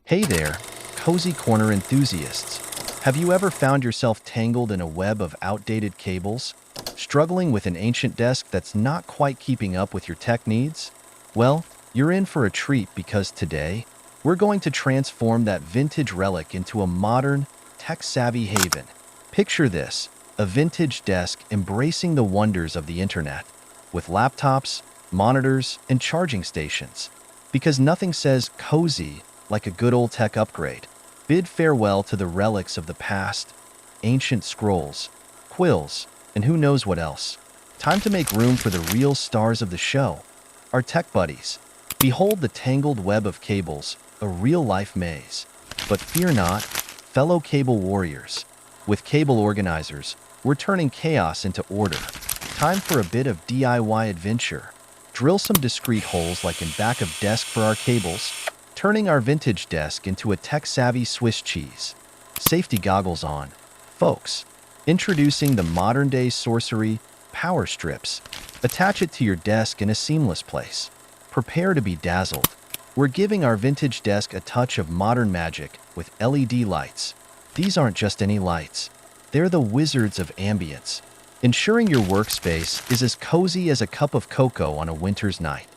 Hey there, cozy corner enthusiasts. Have you ever found yourself tangled in a web of outdated cables? Struggling with an ancient desk that's not quite keeping up with your tech needs? Well, you're in for a treat because today, we're going to transform that vintage relic into a modern, tech-savvy haven. Picture this, a vintage desk embracing the wonders of the internet, with laptops, monitors, and charging stations. Because nothing says cozy like a good old tech upgrade. Bid farewell to the relics of the past, ancient scrolls, quills, and who knows what else. Time to make room for the real stars of the show, our tech buddies. Behold the tangled web of cables, a real-life maze. But fear not, fellow cable warriors. With cable organizers, we're turning chaos into order. Time for a bit of DIY adventure. Drill some discreet holes like in back of desk for our cables, turning our vintage desk into a tech-savvy Swiss cheese. Safety goggles on, folks. Introducing the modern-day sorcery, power strips. Attach it to your desk in a seamless place. Prepare to be dazzled. We're giving our vintage desk a touch of modern magic with LED lights. These aren't just any lights. They're the wizards of ambience, ensuring your workspace is as cozy as a cup of cocoa on a winter's night.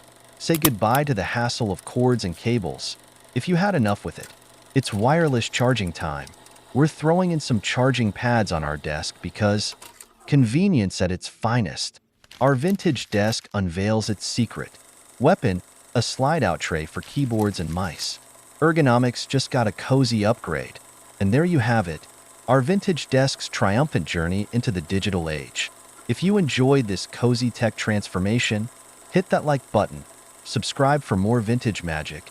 Say goodbye to the hassle of cords and cables, if you had enough with it. It's wireless charging time. We're throwing in some charging pads on our desk because convenience at its finest. Our vintage desk unveils its secret weapon, a slide-out tray for keyboards and mice. Ergonomics just got a cozy upgrade. And there you have it, our vintage desk's triumphant journey into the digital age. If you enjoyed this cozy tech transformation, hit that like button, subscribe for more vintage magic,